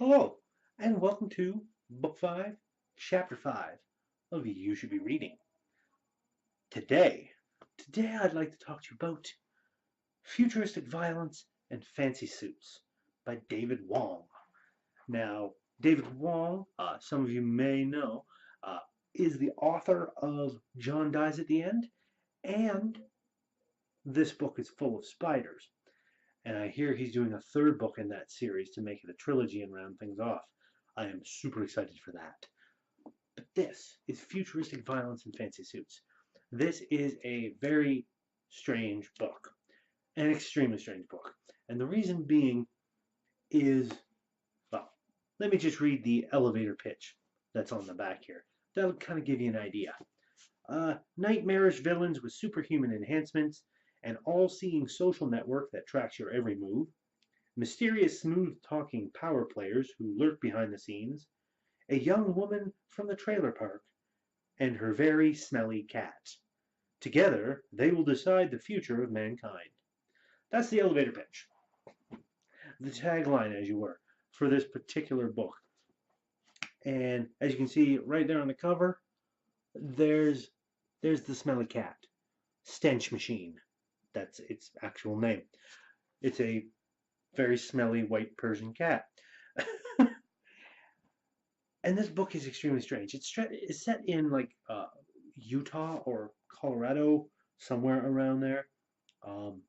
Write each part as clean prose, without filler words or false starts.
Hello, and welcome to Book 5, Chapter 5 of You Should Be Reading. Today I'd like to talk to you about Futuristic Violence and Fancy Suits by David Wong. Now, David Wong, some of you may know, uh, is the author of John Dies at the End, and this book is full of spiders. And I hear he's doing a third book in that series to make it a trilogy and round things off. I am super excited for that. But this is Futuristic Violence and Fancy Suits. This is a very strange book, an extremely strange book. And the reason being is, well, let me just read the elevator pitch that's on the back here. That'll kind of give you an idea. Nightmarish villains with superhuman enhancements, an all-seeing social network that tracks your every move, mysterious smooth-talking power players who lurk behind the scenes, a young woman from the trailer park, and her very smelly cat. Together, they will decide the future of mankind. That's the elevator pitch. The tagline, as you were, for this particular book. And as you can see right there on the cover, there's the smelly cat. Stench Machine. That's its actual name. It's a very smelly white Persian cat. And this book is extremely strange. It's set in like Utah or Colorado, somewhere around there. Um,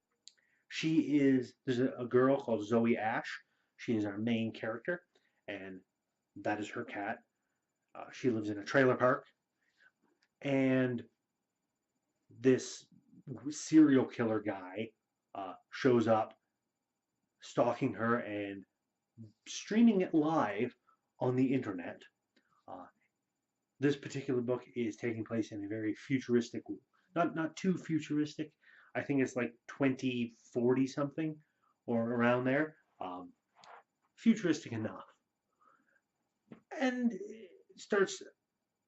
there's a girl called Zoe Ash. She is our main character, and that is her cat. She lives in a trailer park, and this serial killer guy shows up, stalking her and streaming it live on the internet. Uh, this particular book is taking place in a very futuristic, not too futuristic. I think it's like 2040 something or around there. Futuristic enough. And starts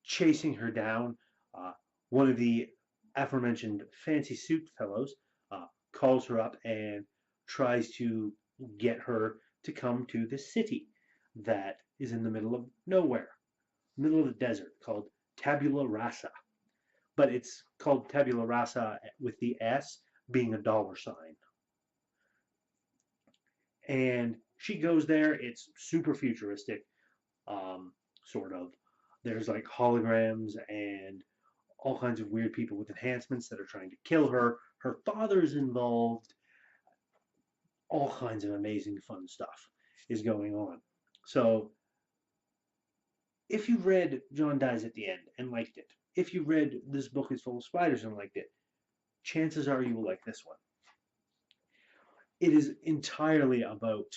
chasing her down. One of the aforementioned fancy suit fellows calls her up and tries to get her to come to this city that is in the middle of nowhere, middle of the desert, called Tabula Rasa. But it's called Tabula Rasa with the S being a dollar sign. And she goes there. It's super futuristic, sort of. There's like holograms and all kinds of weird people with enhancements that are trying to kill her. Her father's involved. All kinds of amazing fun stuff is going on. So if you read John Dies at the End and liked it, if you read This Book is Full of Spiders and liked it, chances are you will like this one. It is entirely about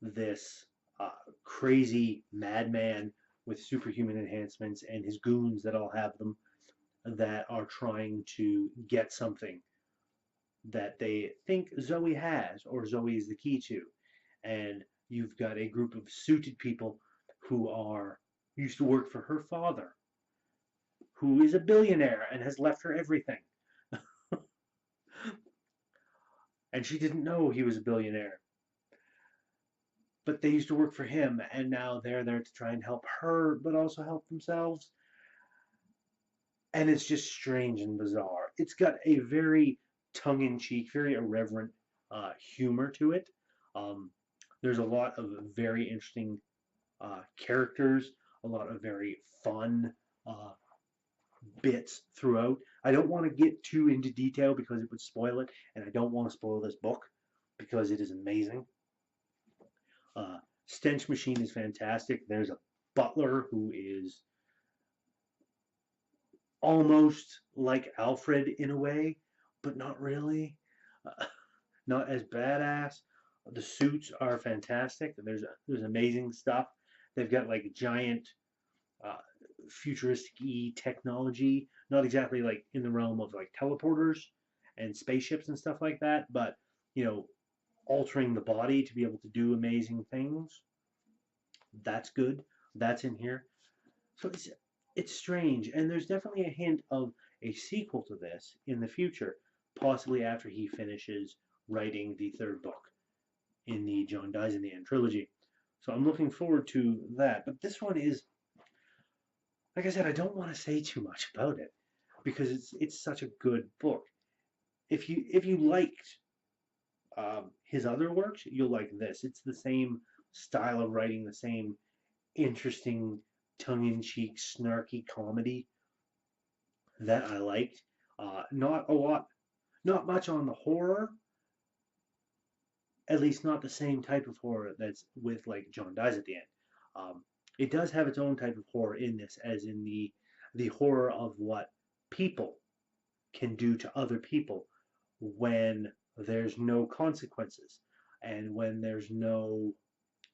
this crazy madman with superhuman enhancements and his goons that all have them that are trying to get something that they think Zoe has or Zoe is the key to. And you've got a group of suited people who used to work for her father, who is a billionaire and has left her everything. And she didn't know he was a billionaire. But they used to work for him, and now they're there to try and help her, but also help themselves. And it's just strange and bizarre. It's got a very tongue-in-cheek, very irreverent humor to it. There's a lot of very interesting characters, a lot of very fun bits throughout. I don't want to get too into detail because it would spoil it, and I don't want to spoil this book because it is amazing. Stench Machine is fantastic. There's a butler who is almost like Alfred in a way, but not really. Not as badass. The suits are fantastic. There's amazing stuff. They've got like giant uh, futuristic technology, not exactly like in the realm of like teleporters and spaceships and stuff like that, but you know, altering the body to be able to do amazing things. That's good. That's in here. So it's strange, and there's definitely a hint of a sequel to this in the future, possibly after he finishes writing the third book in the John Dies in the End trilogy. So I'm looking forward to that. But this one is, like I said, I don't want to say too much about it because it's such a good book. If you liked his other works, you'll like this. It's the same style of writing, the same interesting, tongue-in-cheek, snarky comedy that I liked. Not a lot, not much on the horror, at least not the same type of horror that's with like John dies at the end. Um, it does have its own type of horror in this, as in the horror of what people can do to other people when there's no consequences and when there's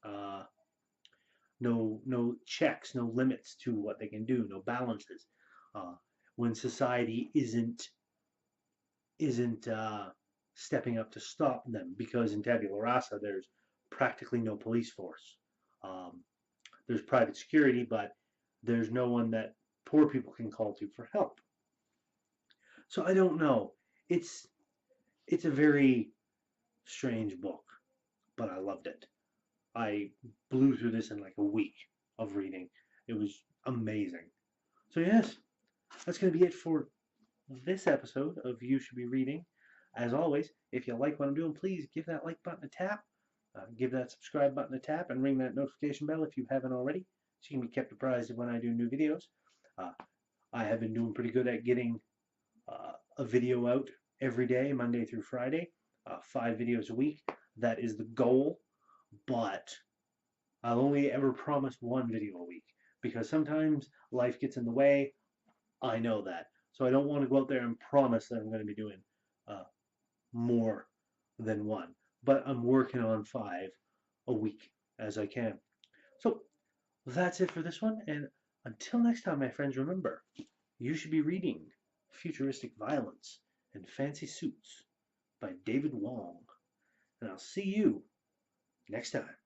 uh, no checks, no limits to what they can do, no balances. Uh, when society isn't stepping up to stop them, because in tabula rasa there's practically no police force. Um, there's private security, but there's no one that poor people can call to for help. So I don't know. It's it's a very strange book, but I loved it. I blew through this in like a week of reading. It was amazing. So yes, that's going to be it for this episode of You Should Be Reading. As always, if you like what I'm doing, please give that like button a tap, give that subscribe button a tap, and ring that notification bell if you haven't already, so you can be kept apprised of when I do new videos. Uh, I have been doing pretty good at getting a video out every day, Monday through Friday, 5 videos a week. That is the goal, but I'll only ever promise 1 video a week because sometimes life gets in the way. I know that. So I don't want to go out there and promise that I'm going to be doing uh, more than one. But I'm working on 5 a week as I can. So that's it for this one. And until next time, my friends, remember, you should be reading Futuristic Violence and Fancy Suits by David Wong. And I'll see you next time.